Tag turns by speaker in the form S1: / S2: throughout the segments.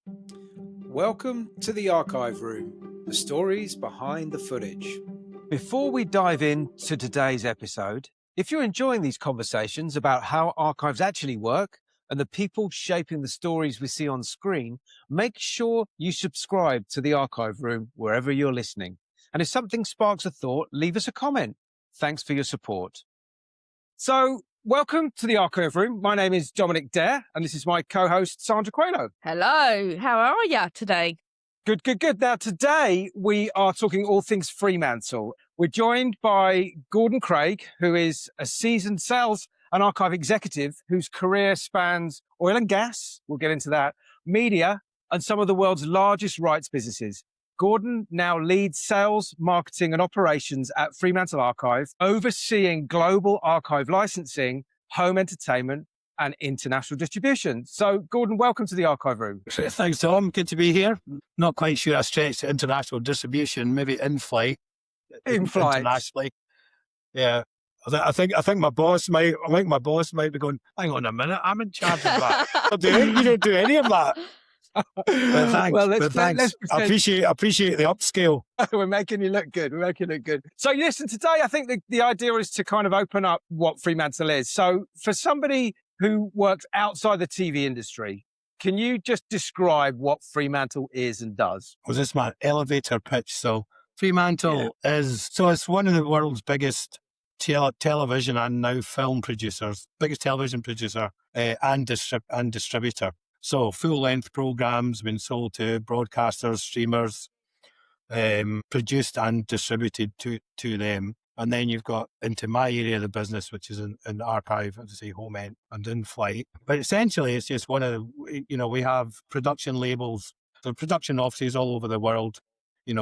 S1: Welcome to the Archive Room, the stories behind the footage.
S2: Before we dive into today's episode, if you're enjoying these conversations about how archives actually work and the people shaping the stories we see on screen, make sure you subscribe to the Archive Room wherever you're listening. And if something sparks a thought, leave us a comment. Thanks for your support. So, welcome to the Archive Room. My name is Dominic Dare, and this is my co-host, Sandra Coelho.
S3: Hello, how are you today?
S2: Good. Now, today we are talking all things Fremantle. We're joined by Gordon Craig, who is a seasoned sales and archive executive whose career spans oil and gas, we'll get into that, media, and some of the world's largest rights businesses. Gordon now leads sales, marketing, and operations at Fremantle Archive, overseeing global archive licensing, home entertainment, and international distribution. So, Gordon, welcome to the Archive Room.
S4: Thanks, Tom. Good to be here. Not quite sure I stretched to international distribution, maybe in flight. Internationally. Yeah. I think my boss might be going, hang on a minute, I'm in charge of that. You don't do any of that. But thanks.
S2: Well,
S4: thanks. I appreciate the upscale.
S2: We're making you look good. So listen, today I think the idea is to kind of open up what Fremantle is. So for somebody who works outside the TV industry, can you just describe what Fremantle is and does?
S4: Was this my elevator pitch? So Fremantle it's one of the world's biggest television and now film producers, biggest television producer and distributor. So full-length programs been sold to broadcasters, streamers, produced and distributed to them. And then you've got into my area of the business, which is in archive, as I say, home end and in flight. But essentially, it's just one of the, we have production labels, so production offices all over the world,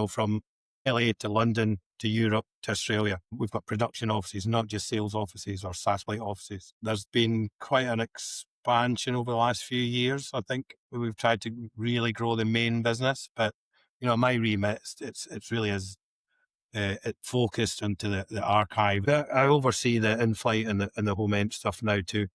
S4: from LA to London to Europe to Australia. We've got production offices, not just sales offices or satellite offices. There's been quite an expansion over the last few years. I think we've tried to really grow the main business, but my remit, it's really as it focused into the archive. I oversee the in-flight and the home end stuff now too.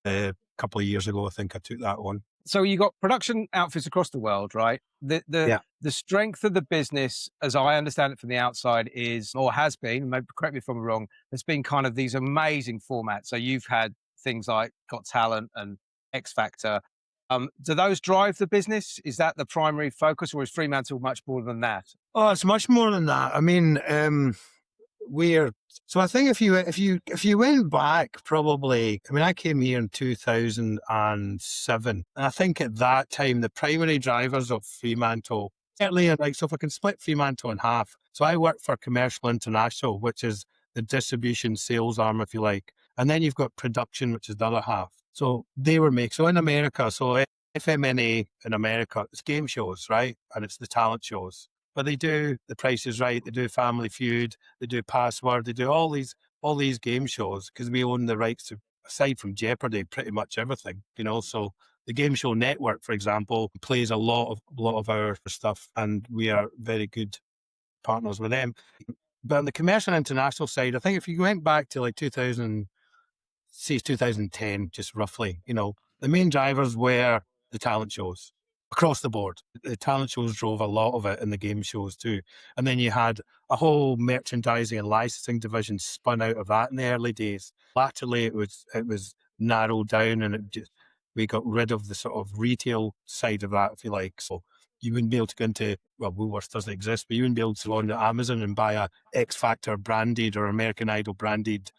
S4: A couple of years ago, I think I took that on.
S2: So you got production outfits across the world, right? The strength of the business, as I understand it from the outside, is, or has been, maybe correct me if I'm wrong, there's been kind of these amazing formats. So you've had things like Got Talent and X Factor. Do those drive the business? Is that the primary focus, or is Fremantle much more than that?
S4: Oh, it's much more than that. I mean, so I think if you went back, probably, I came here in 2007. And I think at that time, the primary drivers of Fremantle, certainly, so if I can split Fremantle in half. So I work for Commercial International, which is the distribution sales arm, if you like. And then you've got production, which is the other half. So they were so in America, so FMNA in America, it's game shows, right? And it's the talent shows. But they do The Price is Right, they do Family Feud, they do Password, they do all these game shows because we own the rights to, aside from Jeopardy, pretty much everything, So the Game Show Network, for example, plays a lot of our stuff, and we are very good partners with them. But on the commercial international side, I think if you went back to like 2010, just roughly, the main drivers were the talent shows across the board. The talent shows drove a lot of it, and the game shows too. And then you had a whole merchandising and licensing division spun out of that in the early days. Latterly, it was narrowed down, and we got rid of the sort of retail side of that, if you like. So you wouldn't be able to go into, Woolworths doesn't exist, but you wouldn't be able to go on to Amazon and buy a X Factor branded or American Idol branded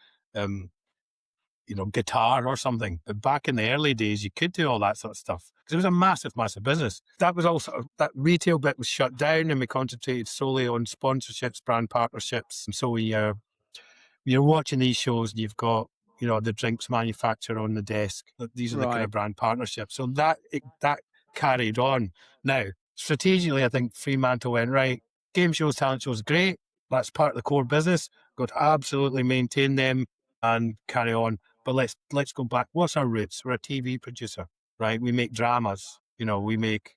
S4: guitar or something. But back in the early days, you could do all that sort of stuff because it was a massive, massive business. That was also, that retail bit was shut down, and we concentrated solely on sponsorships, brand partnerships. And so you're watching these shows, and you've got, the drinks manufacturer on the desk. These are the kind of brand partnerships. So that carried on. Now, strategically, I think Fremantle went, right, game shows, talent shows, great. That's part of the core business. Got to absolutely maintain them and carry on. But let's go back. What's our roots? We're a TV producer, right? We make dramas. We make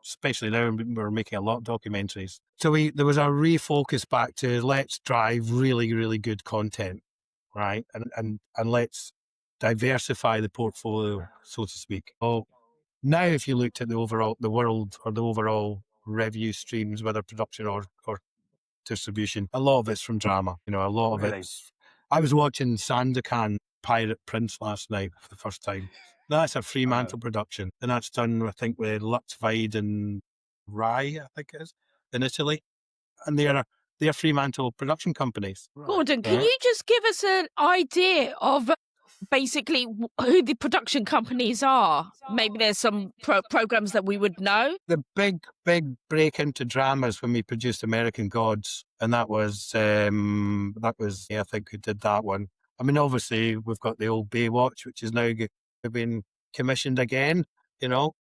S4: especially now we're making a lot of documentaries. So there was a refocus back to let's drive really, really good content, right? And let's diversify the portfolio, so to speak. Now, if you looked at the overall revenue streams, whether production or distribution, a lot of it's from drama. A lot of it's. I was watching Sandokan Pirate Prince last night for the first time. That's a Fremantle production, and that's done, I think, with Lux Vide and Rai, I think it is, in Italy, and they're Fremantle production companies.
S3: Gordon, can you just give us an idea of basically who the production companies are? Maybe there's some programs that we would know.
S4: The big break into dramas when we produced American Gods, and that was I think we did that one. I mean, obviously we've got the old Baywatch, which is now been commissioned again. Going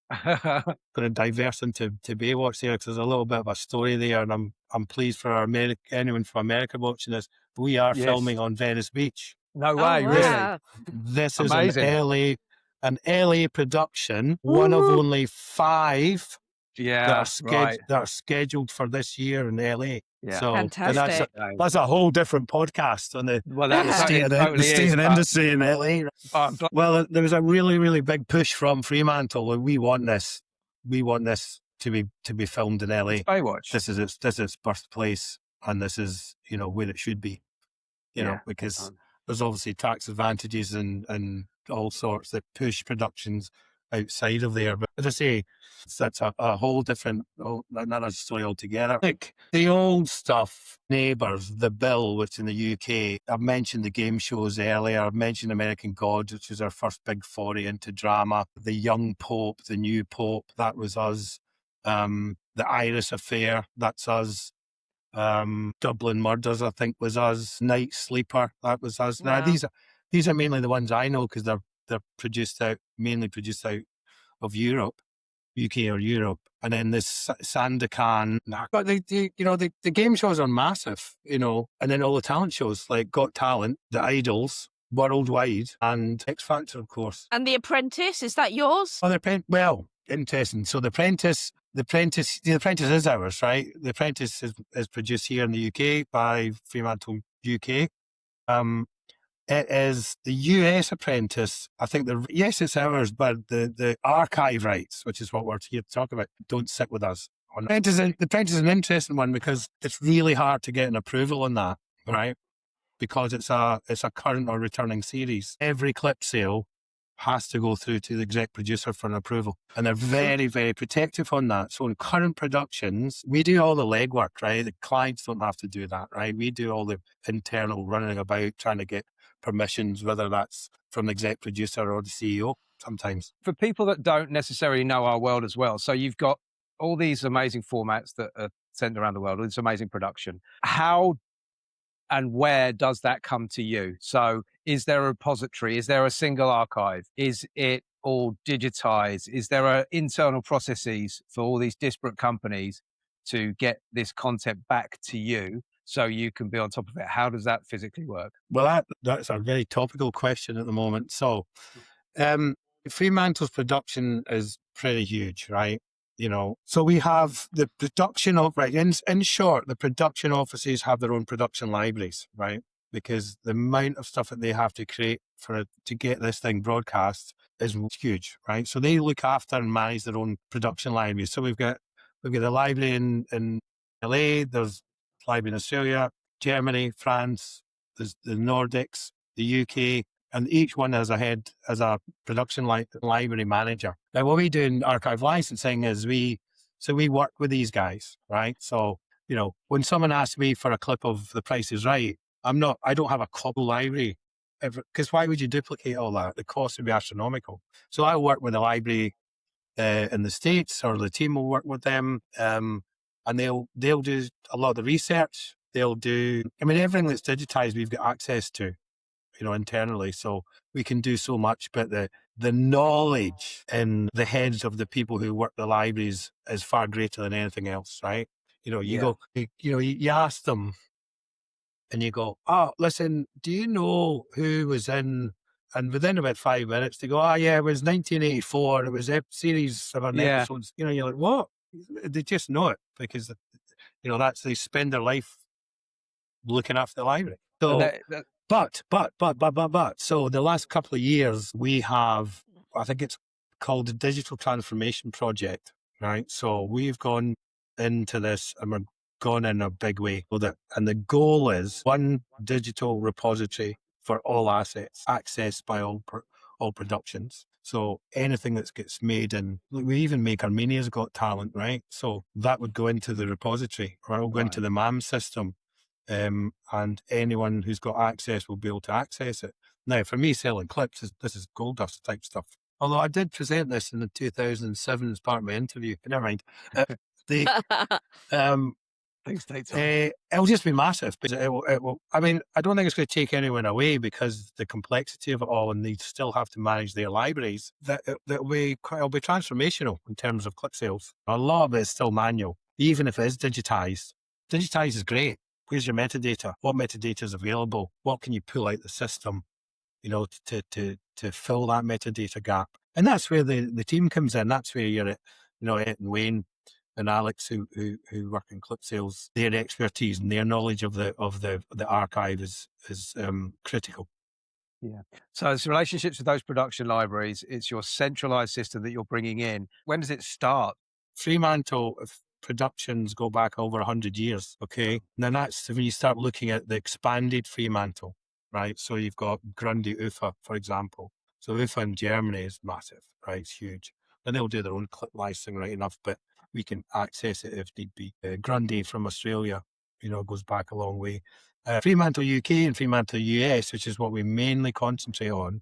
S4: to diverse into Baywatch there, because there's a little bit of a story there, and I'm pleased for anyone from America watching this. We are filming on Venice Beach.
S2: No way, really?
S4: This is
S2: amazing.
S4: an LA production, one of only 5 that are scheduled for this year in LA.
S2: Yeah.
S4: So
S3: fantastic.
S4: That's a whole different podcast on the state of the industry in LA. Well, there was a really, really big push from Fremantle, and we want this to be filmed in LA.
S2: Baywatch.
S4: This is its birthplace, and this is where it should be. Because there's obviously tax advantages and all sorts that push productions outside of there. But as I say, that's a whole different, another story altogether. Like the old stuff, Neighbours, The Bill, which in the UK, I've mentioned the game shows earlier. I've mentioned American Gods, which was our first big foray into drama. The Young Pope, The New Pope, that was us. The Iris Affair, that's us. Dublin Murders, I think, was us. Night Sleeper, that was us.
S3: Wow.
S4: Now these are mainly the ones I know, because they're mainly produced out of Europe, UK or Europe. And then this Sandokan, but the game shows are massive, and then all the talent shows like Got Talent, The Idols, Worldwide, and X Factor, of course.
S3: And The Apprentice, is that yours?
S4: Well, interesting. So The Apprentice is ours, right? The Apprentice is produced here in the UK by Fremantle UK. It is the US Apprentice. I think yes, it's ours, but the archive rights, which is what we're here to talk about, don't sit with us. The Apprentice is an interesting one, because it's really hard to get an approval on that, right? Because it's a current or returning series. Every clip sale has to go through to the exec producer for an approval. And they're very, very protective on that. So in current productions, we do all the legwork, right? The clients don't have to do that, right? We do all the internal running about, trying to get permissions, whether that's from the exec producer or the CEO sometimes.
S2: For people that don't necessarily know our world as well, so you've got all these amazing formats that are sent around the world, all this amazing production. How and where does that come to you? So is there a repository? Is there a single archive? Is it all digitized? Is there internal processes for all these disparate companies to get this content back to you so you can be on top of it? How does that physically work?
S4: Well, that's a very topical question at the moment. So Fremantle's production is pretty huge, right? So we have the production of, right, in short, the production offices have their own production libraries, right? Because the amount of stuff that they have to create to get this thing broadcast is huge, right? So they look after and manage their own production libraries. So we've got a library in LA, there's a library in Australia, Germany, France, there's the Nordics, the UK, and each one has a production library manager. Now, what we do in archive licensing is we work with these guys, right? So, when someone asks me for a clip of The Price is Right, I don't have a copy library, because why would you duplicate all that? The cost would be astronomical. So I work with the library in the States, or the team will work with them, and they'll do a lot of the research. They'll do, everything that's digitized, we've got access to, internally. So we can do so much, but the knowledge in the heads of the people who work the libraries is far greater than anything else, right? You ask them and you go, oh, listen, do you know who was in? And within about 5 minutes, they go, oh, yeah, it was 1984. It was series 7 episodes. You're like, what? They just know it, because, they spend their life looking after the library. So, but, so the last couple of years, we have, I think it's called the Digital Transformation Project, right? So we've gone into this and we're gone in a big way. And the goal is one digital repository for all assets, accessed by all productions. So anything that gets made, and we even make Armenia's Got Talent, right? So that would go into the repository, or it'll go into the MAM system. And anyone who's got access will be able to access it. Now, for me, selling clips, this is gold dust type stuff. Although I did present this in 2007 as part of my interview. Never mind.
S2: Things take time.
S4: It'll just be massive. But it will. I mean, I don't think it's going to take anyone away because the complexity of it all, and they still have to manage their libraries. It'll be transformational in terms of clip sales. A lot of it is still manual, even if it is digitized. Digitized is great. Where's your metadata? What metadata is available? What can you pull out the system, to fill that metadata gap? And that's where the team comes in. That's where you're at, Ed and Wayne and Alex who work in clip sales. Their expertise and their knowledge of the archive is critical.
S2: Yeah. So it's relationships with those production libraries. It's your centralized system that you're bringing in. When does it start?
S4: Fremantle productions go back over 100 years. Okay. Now that's when you start looking at the expanded Fremantle, right? So you've got Grundy UFA, for example. So UFA in Germany is massive, right? It's huge. And they'll do their own clip licensing, right enough, but we can access it if need be. Grundy from Australia, goes back a long way. Fremantle UK and Fremantle US, which is what we mainly concentrate on.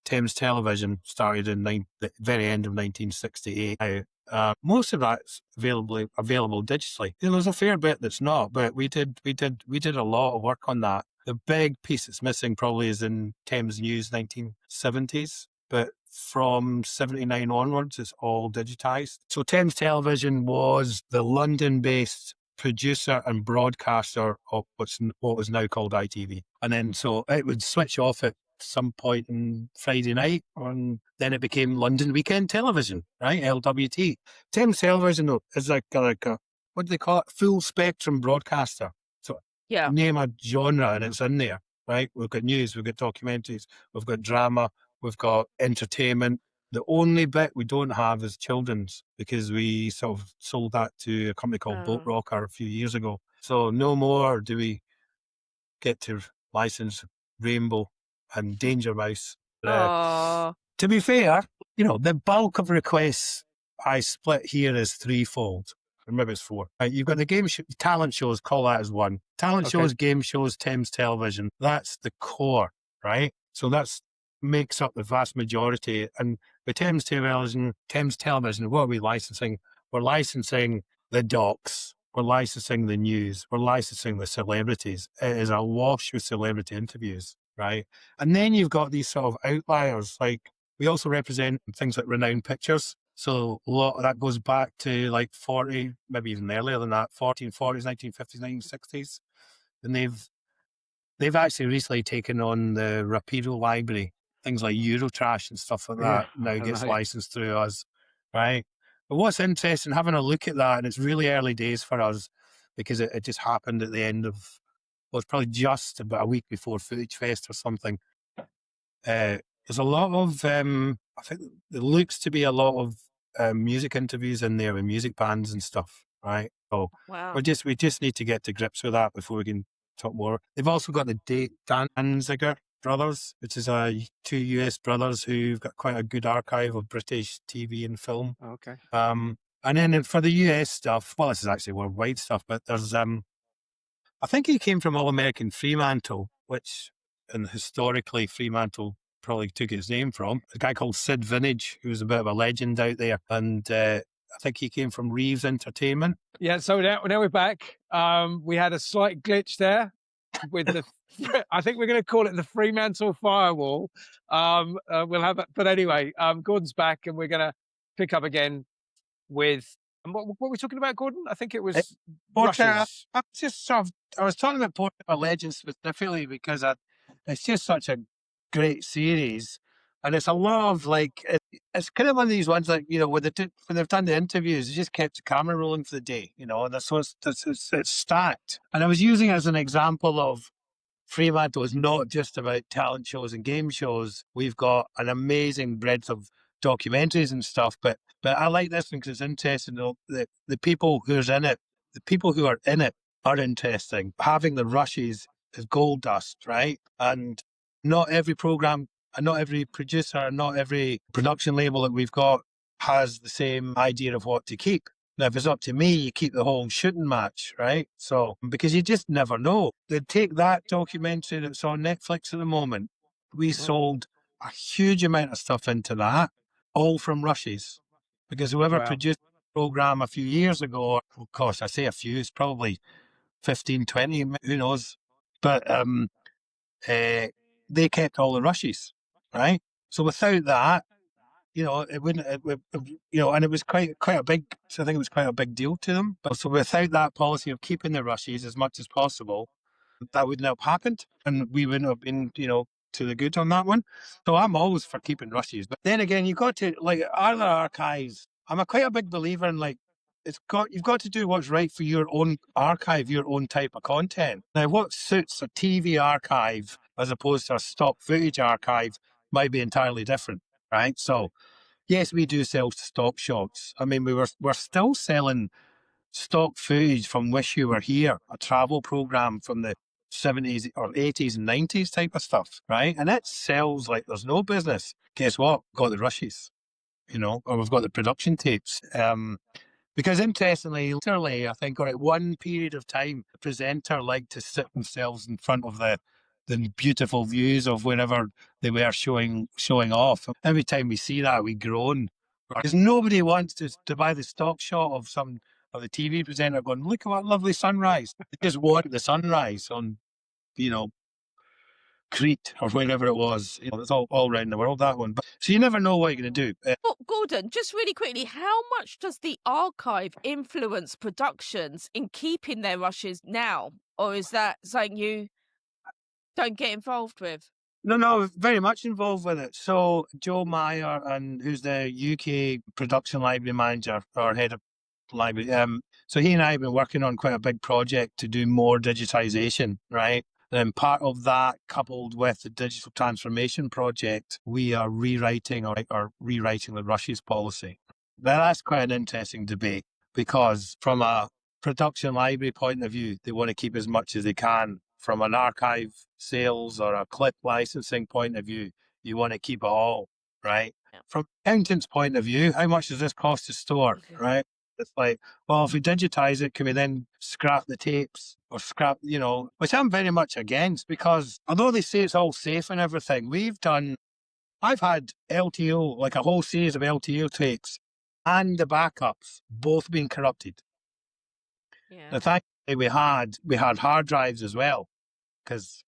S4: Thames Television started in the very end of 1968. Most of that's available digitally. There's a fair bit that's not, but we did a lot of work on that. The big piece that's missing probably is in Thames News 1970s, but from 79 onwards, it's all digitized. So Thames Television was the London-based producer and broadcaster of what was now called ITV. And then so it would switch off at some point on Friday night, and then it became London Weekend Television, right? LWT. Thames Television is like a what do they call it? Full spectrum broadcaster. So name a genre and it's in there, right? We've got news, we've got documentaries, we've got drama, we've got entertainment. The only bit we don't have is children's, because we sort of sold that to a company called Boat Rocker a few years ago. So no more do we get to license Rainbow and Danger Mouse. To be fair, the bulk of requests I split here is threefold. Or maybe it's four. Right, you've got the talent shows, call that as one. Talent shows, game shows, Thames Television. That's the core, right? So that's makes up the vast majority. And with Thames Television, what are we licensing? We're licensing the docs. We're licensing the news. We're licensing the celebrities. It is a wash with celebrity interviews, right? And then you've got these sort of outliers. Like we also represent things like Renowned Pictures. So a lot of that goes back to like 40, maybe even earlier than that, 1440s, 1950s, 1960s. And they've actually recently taken on the Rapido library. Things like Eurotrash and stuff like that now gets licensed through us, right? But what's interesting, having a look at that, and it's really early days for us because it just happened at the end of, well, it's probably just about a week before Footage Fest or something. There's a lot of, I think there looks to be a lot of music interviews in there with music bands and stuff, right? So we just need to get to grips with that before we can talk more. They've also got the Danziger brothers, which is two US brothers who've got quite a good archive of British TV and film.
S2: Okay.
S4: And then for the US stuff, well, this is actually worldwide stuff, but there's I think he came from All American Fremantle, which, and historically Fremantle probably took its name from a guy called Sid Vintage, who's a bit of a legend out there, and I think he came from Reeves Entertainment.
S2: Yeah, so now we're back. We had a slight glitch there with the, I think we're going to call it the Fremantle firewall. We'll have that, but anyway, Gordon's back, and we're going to pick up again with, and what were we talking about, Gordon? I think it was Russia's.
S4: I was talking about Portrait of Legends specifically because it's just such a great series, and it's a lot of like it's kind of one of these ones like when they've done the interviews, they just kept the camera rolling for the day, and so it's stacked. And I was using it as an example of Fremantle is not just about talent shows and game shows. We've got an amazing breadth of documentaries and stuff. But I like this one because it's interesting. The people who's in it, the people who are in it are interesting. Having the rushes is gold dust, right? And not every program, and not every producer, and not every production label that we've got has the same idea of what to keep. Now, if it's up to me, you keep the whole shooting match, right? So, because you just never know. They take that documentary that's on Netflix at the moment. We sold a huge amount of stuff into that, all from rushes. Because whoever produced the program a few years ago, of course, I say a few, it's probably 15, 20, who knows? But they kept all the rushes, right? So without that, it wouldn't, and it was quite a big, so I think it was quite a big deal to them. But so without that policy of keeping the rushes as much as possible, that wouldn't have happened. And we wouldn't have been, to the good on that one. So I'm always for keeping rushes. But then again, you've got to, like, other archives. I'm quite a big believer in, like, you've got to do what's right for your own archive, your own type of content. Now, what suits a TV archive as opposed to a stock footage archive might be entirely different, right? So, yes, we do sell stock shots. I mean, we're still selling stock footage from Wish You Were Here, a travel program from the 70s or 80s and 90s type of stuff, right? And it sells like there's no business. Guess what? Got the rushes, or we've got the production tapes. Because interestingly, literally, I think, or at one period of time, the presenter liked to sit themselves in front of the beautiful views of wherever they were showing off. Every time we see that, we groan. Because nobody wants to buy the stock shot of the TV presenter going, look at that lovely sunrise. They just want the sunrise on, Crete or wherever it was. It's all around the world, that one. But, so you never know what you're going to do.
S3: Gordon, just really quickly, how much does the archive influence productions in keeping their rushes now? Or is that something you don't get involved with?
S4: No, very much involved with it. So Joe Meyer, who's the UK production library manager or head of library, so he and I have been working on quite a big project to do more digitisation, right? And part of that, coupled with the digital transformation project, we are rewriting the rushes policy. Now, that's quite an interesting debate because from a production library point of view, they want to keep as much as they can. From an archive sales or a clip licensing point of view, you want to keep it all, right? Yeah. From accountant's point of view, how much does this cost to store, right? It's like, well, if we digitize it, can we then scrap the tapes or scrap, which I'm very much against because although they say it's all safe and everything, I've had LTO, like a whole series of LTO tapes and the backups both being corrupted. Yeah. The fact that we had hard drives as well because,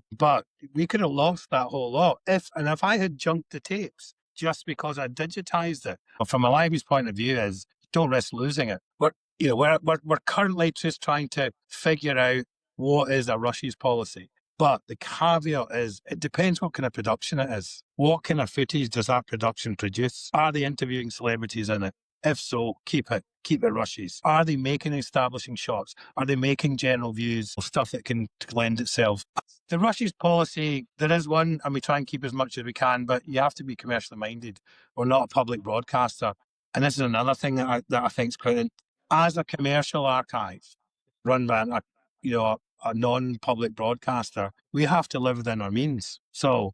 S4: but we could have lost that whole lot if I had junked the tapes just because I digitized it. But from a library's point of view is don't risk losing it. We're currently just trying to figure out what is a rushes policy. But the caveat is it depends what kind of production it is. What kind of footage does that production produce? Are they interviewing celebrities in it? If so, keep it rushes. Are they making establishing shots? Are they making general views, stuff that can lend itself? The rushes policy, there is one, and we try and keep as much as we can, but you have to be commercially minded. We're not a public broadcaster. And this is another thing that I think is quite, as a commercial archive run by a non-public broadcaster, we have to live within our means. So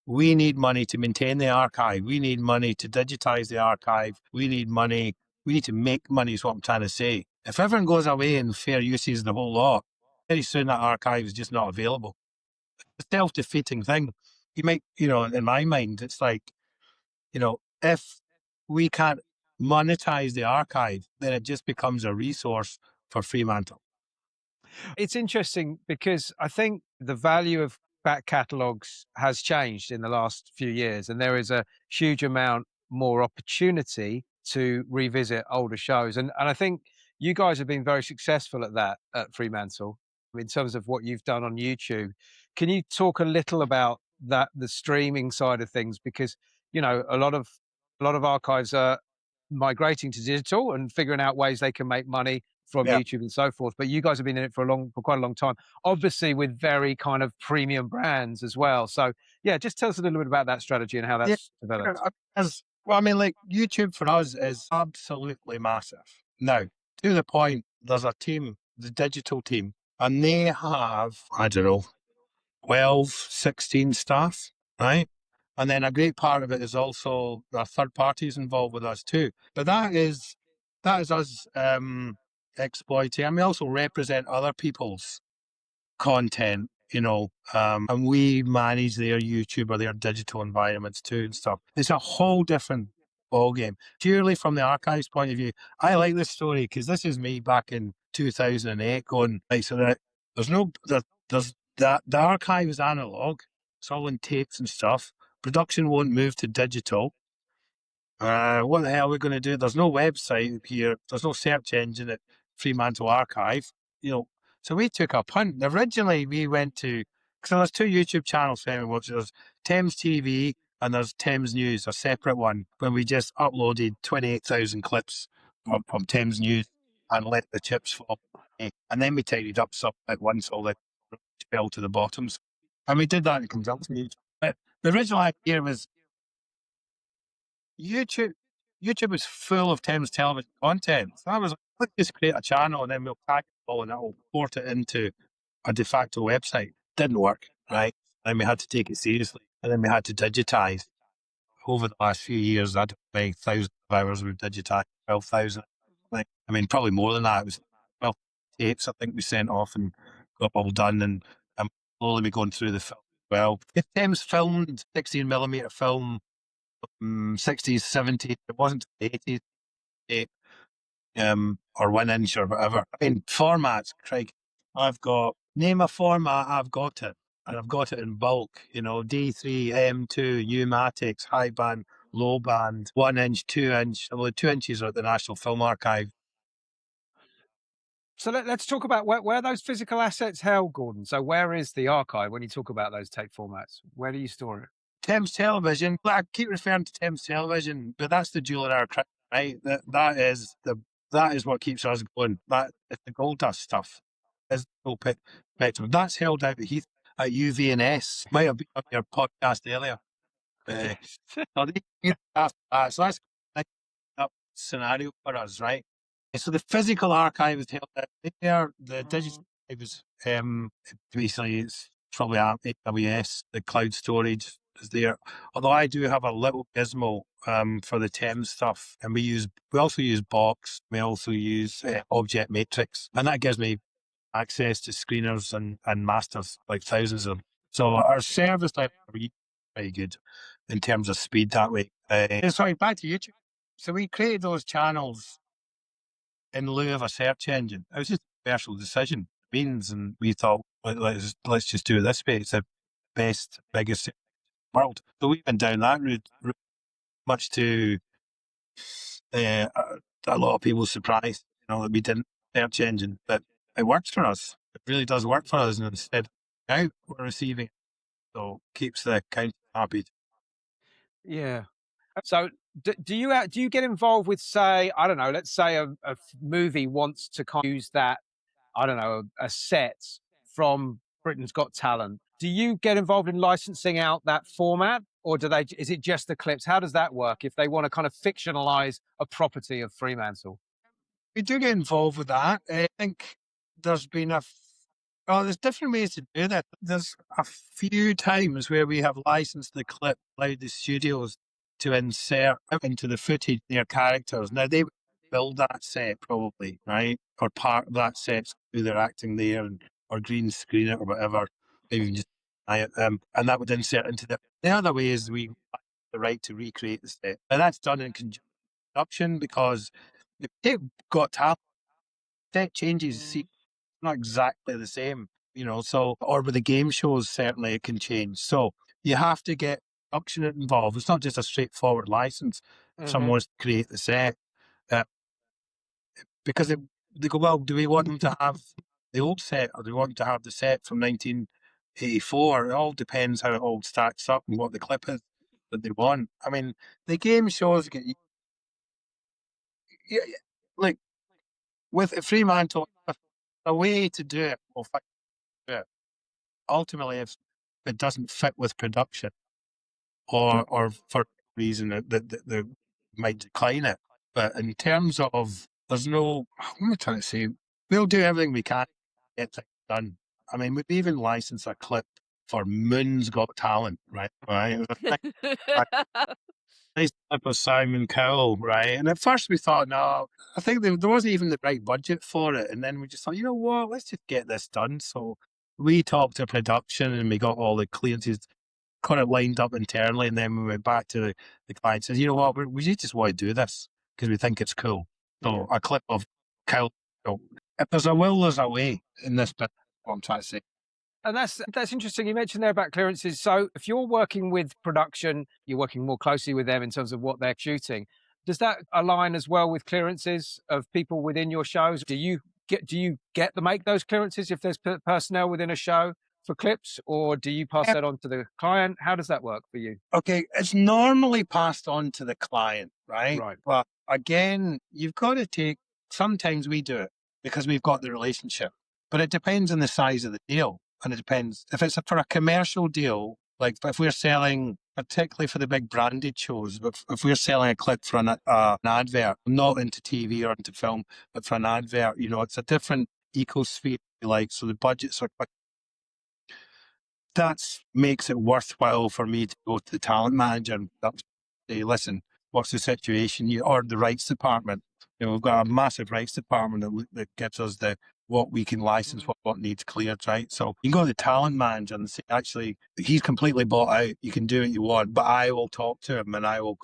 S4: we need money to maintain the archive. We need money to digitize the archive. We need to make money is what I'm trying to say. If everyone goes away and fair uses the whole lot, very soon that archive is just not available. It's a self-defeating thing. You might, in my mind, it's like, if we can't monetize the archive, then it just becomes a resource for Fremantle.
S2: It's interesting because I think the value of back catalogues has changed in the last few years, and there is a huge amount more opportunity to revisit older shows. And I think you guys have been very successful at that at Fremantle in terms of what you've done on YouTube. Can you talk a little about that, the streaming side of things? Because, a lot of archives are migrating to digital and figuring out ways they can make money from
S4: Yeah.
S2: YouTube and so forth. But you guys have been in it for quite a long time, obviously with very kind of premium brands as well. So yeah, just tell us a little bit about that strategy and how
S4: Yeah,
S2: that's developed.
S4: well, I mean, like YouTube for us is absolutely massive. Now, to the point, there's a team, the digital team, and they have, I don't know, 12, 16 staff, right? And then a great part of it is also there are third parties involved with us too. But that is us exploiting, and we also represent other people's content, and we manage their YouTube or their digital environments too and stuff. It's a whole different ballgame. Purely from the archives point of view, I like this story because this is me back in 2008 going, right, so that there's that the archive is analog, it's all in tapes and stuff. Production won't move to digital. What the hell are we going to do? There's no website here. There's no search engine at Fremantle Archive. So we took a punt. Originally, we went to, because there's two YouTube channels for anyone watching. There's Thames TV and there's Thames News, a separate one, where we just uploaded 28,000 clips from Thames News and let the chips fall. And then we tidied up some at once, all the fell to the bottoms. And we did that in conjunction with YouTube. But the original idea was YouTube. YouTube was full of Thames Television content. So I was like, let's just create a channel and then we'll pack it all and that'll port it into a de facto website. Didn't work, right? And we had to take it seriously. And then we had to digitize. Over the last few years, I don't know, thousands of hours we've digitized, 12,000. I mean, probably more than that. It was 12 tapes, I think we sent off and got all done. And slowly we're going through the film as well. If Thames filmed 16mm film, 60s, 70s, it wasn't 80s, or 1 inch or whatever. I mean, formats, Craig. Name a format, I've got it. And I've got it in bulk, D3, M2, Umatics, high band, low band, 1 inch, 2 inch. Well, the 2 inches are at the National Film Archive.
S2: So let's talk about where are those physical assets held, Gordon. So where is the archive when you talk about those tape formats? Where do you store it?
S4: Thames Television. I keep referring to Thames Television, but that's the jewel in our crown, right? That is what keeps us going. That is the gold dust stuff. Is the spectrum. That's held out at UVNS. Might have been on your podcast earlier. So that's a scenario for us, right? So the physical archive is held out there. The digital archive is basically it's probably AWS. The cloud storage is there. Although I do have a little gizmo for the Thames stuff, and we also use Box. We also use Object Matrix, and that gives me access to screeners and masters, like thousands of them. So our service level is very good in terms of speed that way. Sorry, back to YouTube. So we created those channels in lieu of a search engine. It was just a personal decision. And we thought, let's just do it this way. It's the best, biggest in the world. So we went down that route much to a lot of people's surprise, that we didn't search engine, but it works for us. It really does work for us. And instead, now we're receiving it. So keeps the account happy.
S2: Yeah. So do you get involved with, say, I don't know, let's say a movie wants to use that, I don't know, a set from Britain's Got Talent. Do you get involved in licensing out that format, or is it just the clips? How does that work if they want to kind of fictionalize a property of Fremantle?
S4: We do get involved with that. I think there's been there's different ways to do that. There's a few times where we have licensed the clip, allowed the studios to insert into the footage their characters. Now, they would build that set probably, right? Or part of that set, do their acting there or green screen it or whatever. Maybe just and that would insert into the other way is we have the right to recreate the set. And that's done in conjunction because if they've got talent, set changes, see, not exactly the same, so, or with the game shows, certainly it can change. So you have to get production involved. It's not just a straightforward license. If someone wants to create the set, because they go, well, do we want them to have the old set or do we want them to have the set from 1984? It all depends how it all stacks up and what the clip is that they want. I mean, the game shows get, like, with Fremantle, if a way to do it, we'll do it. Ultimately, if it doesn't fit with production, or for reason that they might decline it. But in terms of, there's no, what am I trying to say? We'll do everything we can to get things done. I mean, we've even licensed a clip for Moon's Got Talent, right? Right. It was a nice clip of Simon Cowell, right? And at first we thought, no, I think there wasn't even the right budget for it. And then we just thought, you know what, let's just get this done. So we talked to production and we got all the clearances kind of lined up internally, and then we went back to the client and says, you know what, we just want to do this because we think it's cool. So a clip of Kyle, if there's a will, there's a way in this bit, what I'm trying to say.
S2: And that's interesting. You mentioned there about clearances. So if you're working with production, you're working more closely with them in terms of what they're shooting. Does that align as well with clearances of people within your shows? Do you get to make those clearances if there's personnel within a show for clips, or do you pass that on to the client? How does that work for you?
S4: Okay, it's normally passed on to the client, right?
S2: Right.
S4: But again, you've got to take, sometimes we do it because we've got the relationship, but it depends on the size of the deal. And it depends if it's for a commercial deal, like if we're selling, particularly for the big branded shows, but if we're selling a clip for an advert, not into TV or into film, but for an advert, it's a different ecosphere, like, so the budgets are quite, that makes it worthwhile for me to go to the talent manager and say, listen, what's the situation here? Or the rights department. We've got a massive rights department that gives us what we can license, what needs cleared, right? So you can go to the talent manager and say, actually, he's completely bought out. You can do what you want, but I will talk to him and I will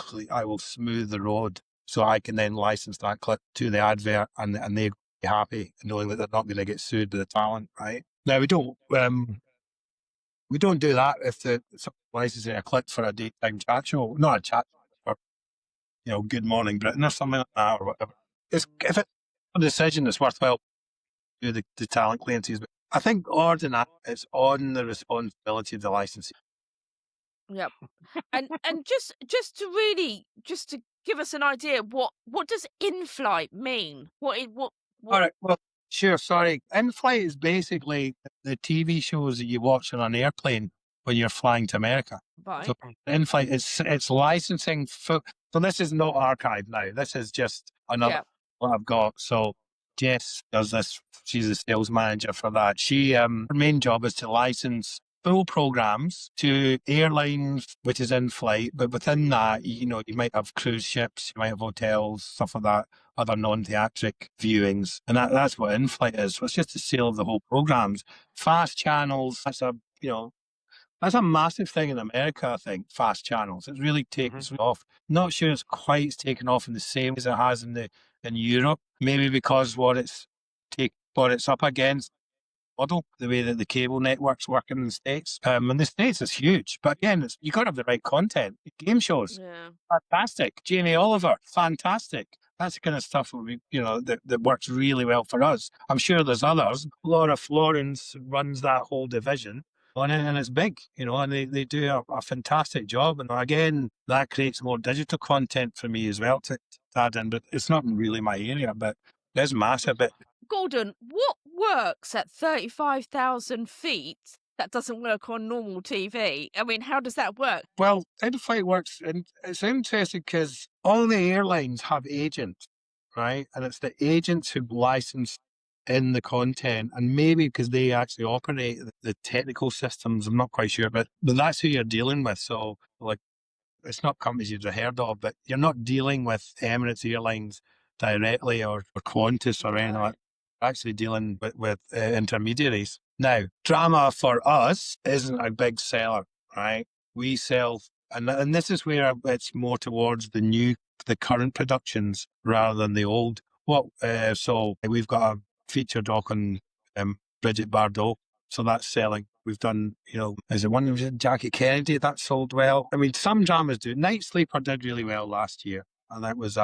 S4: smooth the road so I can then license that clip to the advert and they'll be happy knowing that they're not going to get sued by the talent, right? Now, we don't do that if the licensing a clip for a daytime chat show, not a chat for, Good Morning Britain or something like that or whatever. If it's a decision that's worthwhile, do the talent clearances. But I think it's on the responsibility of the licensee.
S3: Yep. And just to give us an idea, what does in-flight mean? What
S4: All right. Well, sure. Sorry. In-flight is basically the TV shows that you watch on an airplane when you're flying to America.
S3: Right.
S4: So in-flight, it's licensing. So this is not archive now. This is just another what I've got. So Jess does this. She's the sales manager for that. Her main job is to license full programs to airlines, which is in flight. But within that, you might have cruise ships, you might have hotels, stuff like that, other non-theatric viewings. And that's what in-flight is. So it's just the sale of the whole programs. Fast channels, that's a massive thing in America, I think, fast channels. It really takes off. Not sure it's quite taken off in the same as it has in Europe. Maybe because what it's up against model, the way that the cable networks work in the States. In the States, it's huge. But again, you got to have the right content. Game shows, fantastic. Jamie Oliver, fantastic. That's the kind of stuff that works really well for us. I'm sure there's others. Laura Florence runs that whole division. And it's big, and they do a fantastic job. And again, that creates more digital content for me as well to add in. But it's not really my area, but it's massive. But
S3: Gordon, what works at 35,000 feet that doesn't work on normal TV? I mean, how does that work?
S4: Well, in-flight works, and it's interesting because all the airlines have agents, right? And it's the agents who license in the content, and maybe because they actually operate the technical systems, I'm not quite sure, but that's who you're dealing with. So, like, it's not companies you've heard of, but you're not dealing with Emirates Airlines directly or Qantas or anything like that. You're actually dealing with intermediaries. Now, drama for us isn't a big seller, right? We sell, and this is where it's more towards the current productions rather than the old. So we've got a feature doc on Bridget Bardot, so that's selling. We've done, is it one of Jackie Kennedy that sold well? I mean, some dramas do. Night Sleeper did really well last year, and that was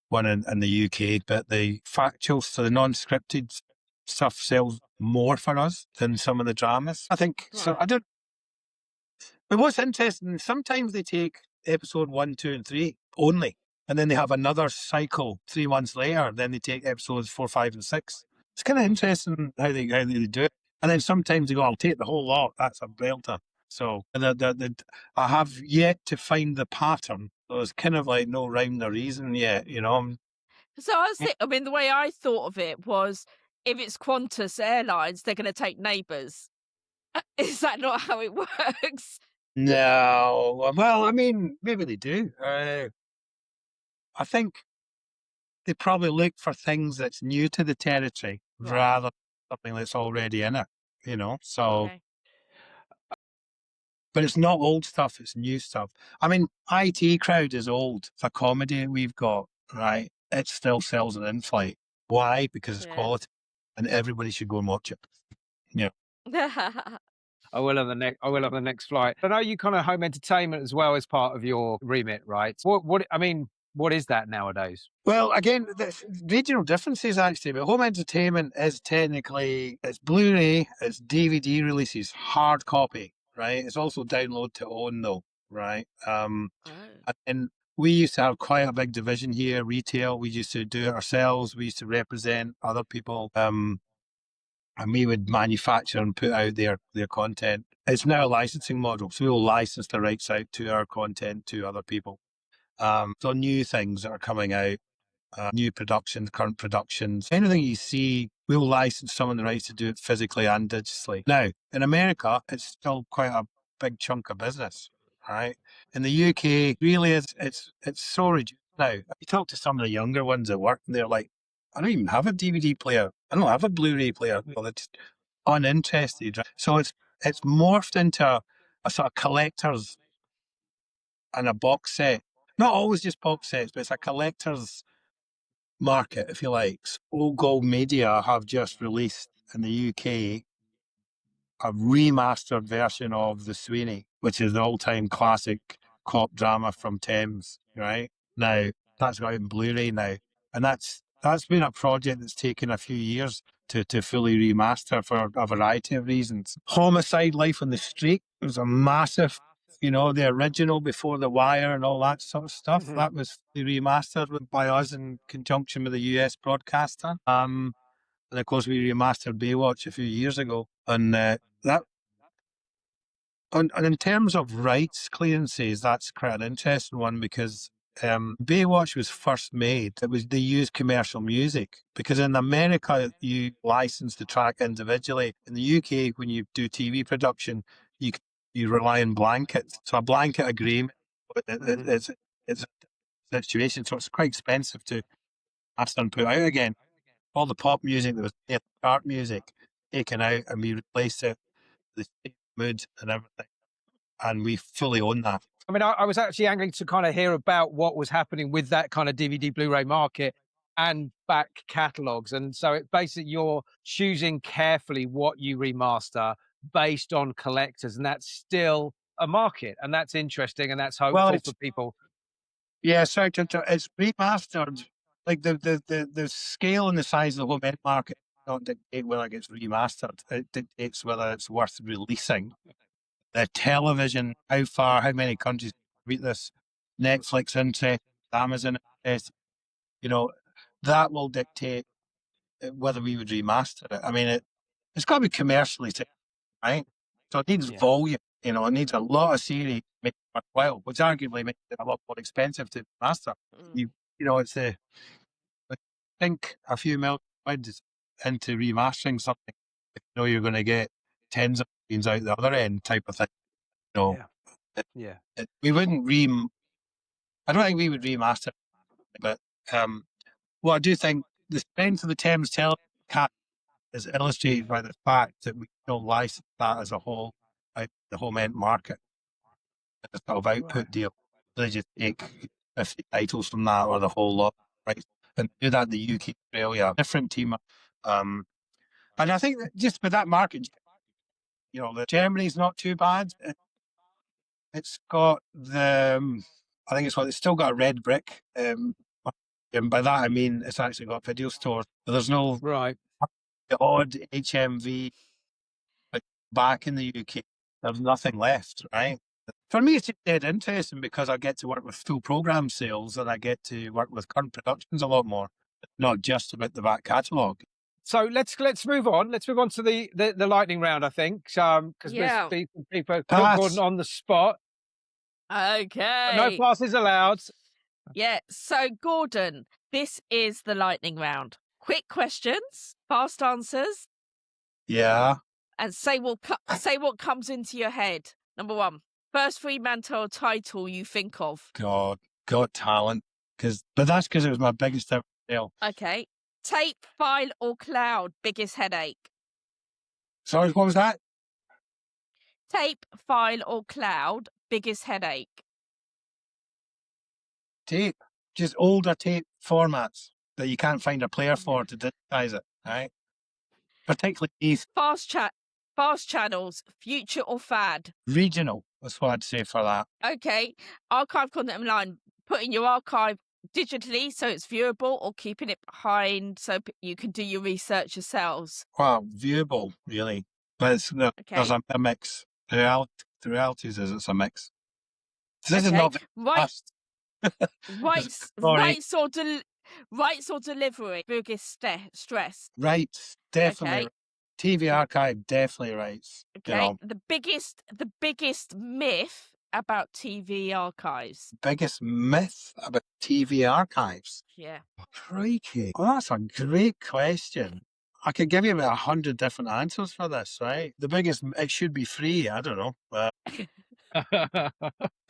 S4: one in the UK. But the factual, so the non-scripted stuff sells more for us than some of the dramas, I think. Right. So I don't. But what's interesting, sometimes they take episode 1, 2, and 3 only. and then they have another cycle 3 months later. Then they take episodes 4, 5, and 6. It's kind of interesting how they do it. And then sometimes they go, "I'll take the whole lot." That's a belter. So I have yet to find the pattern. So it's kind of like no rhyme or reason yet, you know.
S3: So I mean, the way I thought of it was, if it's Qantas Airlines, they're going to take Neighbours. Is that not how it works?
S4: No, well, I mean, maybe they do. I think they probably look for things that's new to the territory rather than something that's already in it, you know. So,
S3: Okay.
S4: but it's not old stuff; it's new stuff. I mean, IT Crowd is old. The comedy we've got, right? It still sells an in-flight. Why? Because it's
S3: Yeah.
S4: quality, and everybody should go and watch it. Yeah.
S2: I will on the next flight. I know you kind of home entertainment as well as part of your remit, right? What is that nowadays?
S4: Well, again, the regional differences actually, but home entertainment is technically, it's Blu-ray, it's DVD releases, hard copy, right? It's also download to own though, right?
S3: Oh.
S4: And we used to have quite a big division here, retail. We used to do it ourselves. We used to represent other people. And we would manufacture and put out their content. It's now a licensing model, so we'll license the rights out to our content to other people. So new things that are coming out, new productions, current productions, anything you see, we'll license someone the rights to do it physically and digitally. Now, in America, it's still quite a big chunk of business, right? In the UK, really, it's so reduced now. You talk to some of the younger ones at work, and they're like, "I don't even have a DVD player. I don't have a Blu-ray player." Well, they're just uninterested. Right? So it's morphed into a sort of collector's and a box set. Not always just box sets, but it's a collector's market, if you like. Old Gold Media have just released in the UK a remastered version of the Sweeney, which is the all-time classic cop drama from Thames. Right now, that's got in Blu-ray now, and that's been a project that's taken a few years to fully remaster for a variety of reasons. Homicide: Life on the Street was a massive, you know, the original before The Wire and all that sort of stuff.
S2: Mhm.
S4: That was fully remastered by us in conjunction with a US broadcaster. And of course, we remastered Baywatch a few years ago, and and in terms of rights clearances, that's quite an interesting one because Baywatch was first made. They used commercial music because in America you license the track individually. In the UK, when you do TV production, you rely on blankets. So a blanket agreement, it's a situation. So it's quite expensive to master and put out again. All the pop music that was there, chart music, taken out, and we replaced it with the mood and everything. And we fully own that.
S2: I mean, I was actually angling to kind of hear about what was happening with that kind of DVD Blu-ray market and back catalogues. And so it basically you're choosing carefully what you remaster based on collectors, and that's still a market, and that's interesting, and that's hopeful for people.
S4: Yeah, sorry to interrupt. It's remastered. Like the scale and the size of the home end market don't dictate whether it gets remastered. It dictates whether it's worth releasing. The television, how many countries read this, Netflix interest, Amazon interest, you know, that will dictate whether we would remaster it. I mean, it's got to be commercially safe, right? So it needs volume, you know, it needs a lot of series to make it worthwhile, which arguably makes it a lot more expensive to master. You know, it's I think a few million quid into remastering something, you know, you're going to get tens of millions out the other end type of thing. You know, we wouldn't I don't think we would remaster it, but well, I do think the strength of the Thames Television is illustrated by the fact that we don't license that as a whole out the home end market. It's a sort of output deal. They just take 50 titles from that or the whole lot, right? And do that in the UK, Australia, different team. And I think that just with that market, you know, the Germany's not too bad. It's got I think it's still got a red brick. And by that I mean it's actually got video stores. There's no the odd HMV back in the UK. There's nothing left, right? For me, it's just dead interesting because I get to work with full program sales and I get to work with current productions a lot more, not just about the back catalogue.
S2: So let's move on. Let's move on to the lightning round, I think, because
S3: Yeah.
S2: people put
S4: Pass.
S2: Gordon on the spot.
S3: Okay.
S2: No passes allowed.
S3: Yeah. So, Gordon, this is the lightning round. Quick questions, fast answers,
S4: Yeah.
S3: and say what comes into your head. Number one, first Fremantle title you think of.
S4: God, Got Talent. But that's because it was my biggest ever sale.
S3: Okay. Tape, file, or cloud, biggest headache.
S4: Sorry, what was that?
S3: Tape, file, or cloud, biggest headache.
S4: Tape. Just older tape formats that you can't find a player for to digitize it, right? Particularly these
S3: Fast channels, future or fad.
S4: regional. That's what I'd say for that.
S3: Okay. Archive content online, putting your archive digitally so it's viewable, or keeping it behind so you can do your research yourselves.
S4: Wow, viewable, really. But there's a mix. The reality is it's a mix. So this is not fast.
S3: Rights or delivery, biggest stress.
S4: Rights, definitely.
S3: Okay.
S4: TV archive, definitely rights.
S3: Okay.
S4: You know,
S3: The biggest myth about TV archives.
S4: biggest myth about TV archives.
S3: Yeah.
S4: Crikey. Well, that's a great question. I could give you about 100 different answers for this, right? It should be free. I don't know. The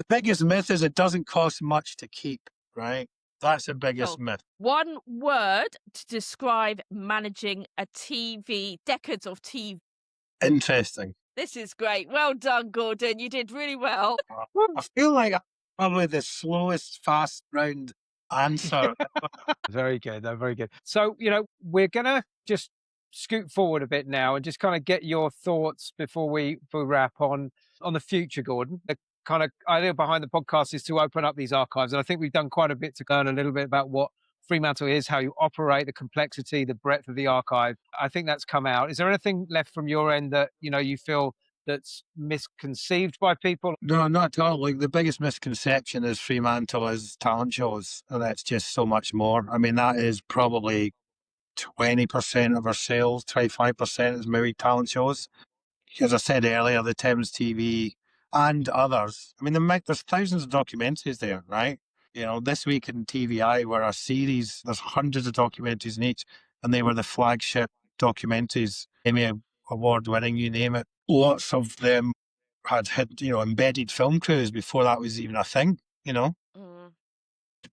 S4: biggest myth is it doesn't cost much to keep, right? That's the biggest myth.
S3: One word to describe managing a TV, decades of TV.
S4: Interesting.
S3: This is great. Well done, Gordon. You did really well.
S4: I feel like I'm probably the slowest fast round answer.
S2: Very good. No, very good. So, we're going to just scoot forward a bit now and just kind of get your thoughts before we wrap on the future, Gordon. The kind of idea behind the podcast is to open up these archives. And I think we've done quite a bit to learn a little bit about what Fremantle is, how you operate, the complexity, the breadth of the archive. I think that's come out. Is there anything left from your end that, you feel that's misconceived by people?
S4: No, not at all. Like, the biggest misconception is Fremantle is talent shows, and that's just so much more. I mean, that is probably 20% of our sales, 25% is maybe talent shows. As I said earlier, the Thames TV and others. I mean, there's thousands of documentaries there, right? This week in TVI were a series, there's hundreds of documentaries in each, and they were the flagship documentaries, Emmy Award winning, you name it. Lots of them had embedded film crews before that was even a thing,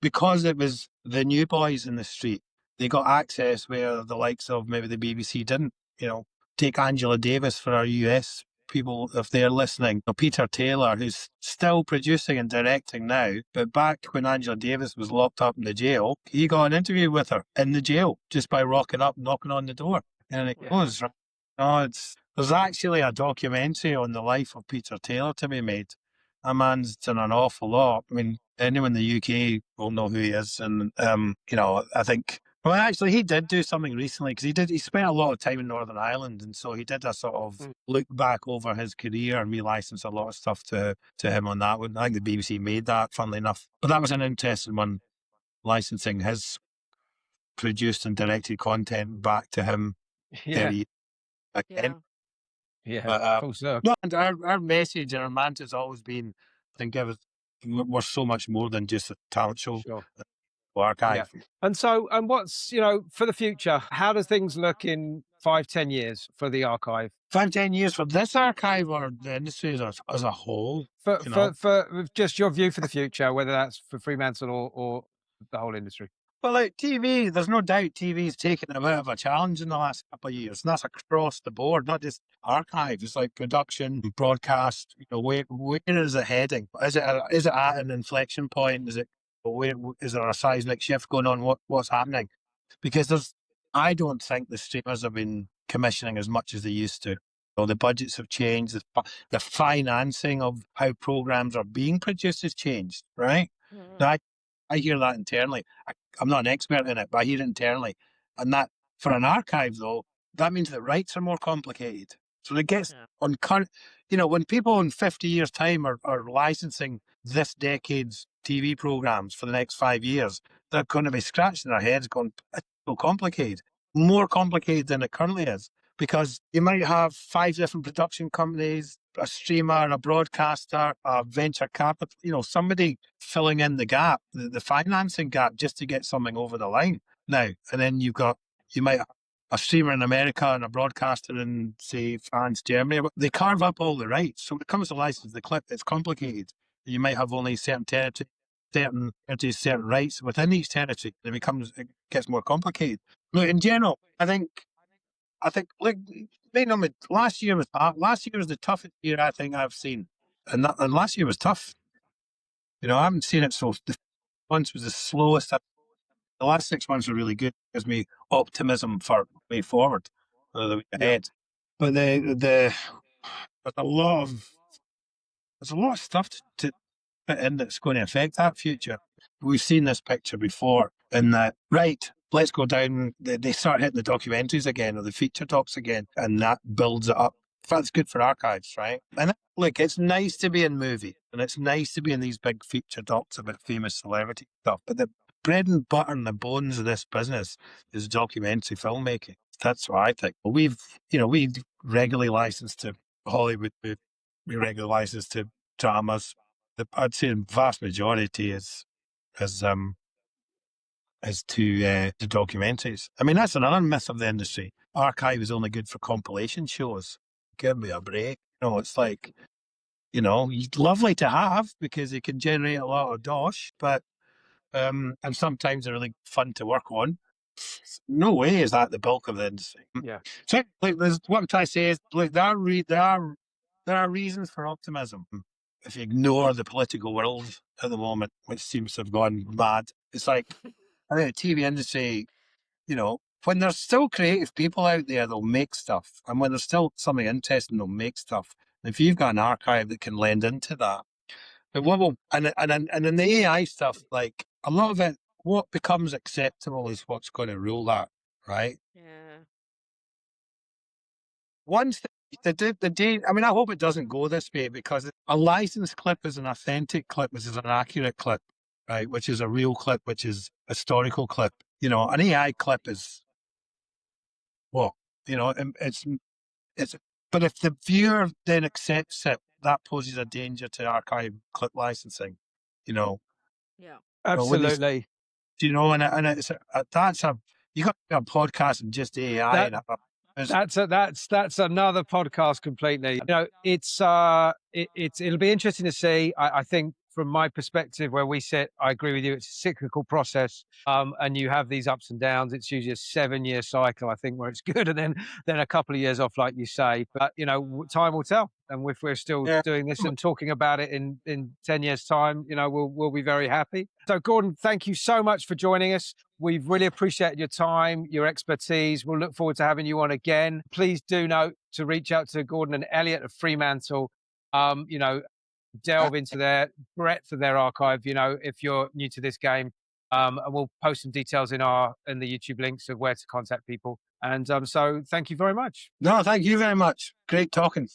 S4: Because it was the new boys in the street, they got access where the likes of maybe the BBC didn't. Take Angela Davis for our US people, if they're listening. Peter Taylor, who's still producing and directing now, but back when Angela Davis was locked up in the jail, he got an interview with her in the jail just by rocking up, knocking on the door. And it goes, there's actually a documentary on the life of Peter Taylor to be made. That man's done an awful lot. I mean, anyone in the UK will know who he is. And, I think, well, actually, he did do something recently because he spent a lot of time in Northern Ireland. And so he did a sort of look back over his career, and we licensed a lot of stuff to him on that one. I think the BBC made that, funnily enough. But that was an interesting one, licensing his produced and directed content back to him.
S2: Yeah.
S4: Again.
S2: Yeah. Full circle.
S4: No, and our message and our mantra has always been, I think, we're so much more than just a talent show.
S2: Sure.
S4: Archive.
S2: Yeah. And what's, for the future, how does things look in 5-10 years for the archive?
S4: 5-10 years for this archive or the industry as a whole?
S2: For just your view for the future, whether that's for Fremantle or the whole industry.
S4: Well, like TV, there's no doubt TV's taken a bit of a challenge in the last couple of years, and that's across the board, not just archive. It's like production, broadcast. Where is it heading? Is it at an inflection point? Is there a seismic shift going on? What's happening? Because I don't think the streamers have been commissioning as much as they used to. The budgets have changed. The financing of how programs are being produced has changed, right? Mm-hmm. Now, I hear that internally. I'm not an expert in it, but I hear it internally. And that, for an archive, though, that means that rights are more complicated. So it gets
S3: Yeah.
S4: on current, when people in 50 years' time are licensing this decade's TV programs for the next 5 years, they're going to be scratching their heads going, it's so complicated, more complicated than it currently is. Because you might have 5 different production companies, a streamer, a broadcaster, a venture capital, somebody filling in the gap, the financing gap, just to get something over the line now. And then you might have a streamer in America and a broadcaster in, say, France, Germany. They carve up all the rights. So when it comes to license the clip, it's complicated. You might have only certain territories, certain rights within each territory. It gets more complicated. Look, in general, I think like last year was hard. Last year was the toughest year I think I've seen, and last year was tough. I haven't seen it so. The months was the slowest. The last 6 months were really good. Gives me optimism for the way forward, for the week ahead. But there's a lot of stuff to put in that's going to affect that future. We've seen this picture before in that, right, let's go down, they start hitting the documentaries again or the feature docs again, and that builds it up. That's good for archives, right? And look, it's nice to be in movie and it's nice to be in these big feature docs about famous celebrity stuff, but the bread and butter and the bones of this business is documentary filmmaking. That's what I think. We regularly license to Hollywood, we regularly license to dramas. I'd say the vast majority is to the documentaries. I mean, that's another myth of the industry. Archive is only good for compilation shows. Give me a break. It's like, lovely to have because it can generate a lot of dosh, but and sometimes they're really fun to work on. No way is that the bulk of the industry.
S2: Yeah.
S4: So, what I'm trying to say is, there are reasons for optimism. If you ignore the political world at the moment, which seems to have gone mad, it's like, I think the TV industry, when there's still creative people out there, they'll make stuff. And when there's still something interesting, they'll make stuff. And if you've got an archive that can lend into that, but and in the AI stuff, like a lot of it, what becomes acceptable is what's going to rule that, right?
S3: Yeah.
S4: Once the day, I mean, I hope it doesn't go this way because a licensed clip is an authentic clip, which is an accurate clip, right? Which is a real clip, which is a historical clip. An AI clip is it's. But if the viewer then accepts it, that poses a danger to archive clip licensing.
S3: Yeah.
S2: Absolutely.
S4: And it's that's you got a podcast and just AI.
S2: That's another podcast completely. It'll be interesting to see. I think from my perspective, where we sit, I agree with you. It's a cyclical process, and you have these ups and downs. It's usually a 7-year cycle, I think, where it's good, and then a couple of years off, like you say. But time will tell. And if we're still doing this and talking about it in 10 years' time, we'll be very happy. So, Gordon, thank you so much for joining us. We've really appreciated your time, your expertise. We'll look forward to having you on again. Please do note to reach out to Gordon and Elliot of Fremantle. Delve into their breadth of their archive. If you're new to this game, and we'll post some details in the YouTube links of where to contact people. And so, thank you very much.
S4: No, thank you very much. Great talking.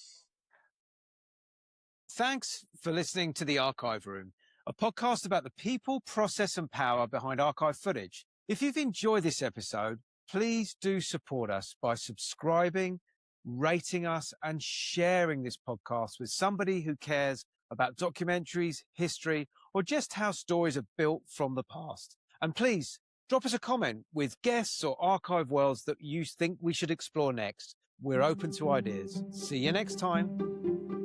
S2: Thanks for listening to The Archive Room, a podcast about the people, process, and power behind archive footage. If you've enjoyed this episode, please do support us by subscribing, rating us, and sharing this podcast with somebody who cares about documentaries, history, or just how stories are built from the past. And please drop us a comment with guests or archive worlds that you think we should explore next. We're open to ideas. See you next time.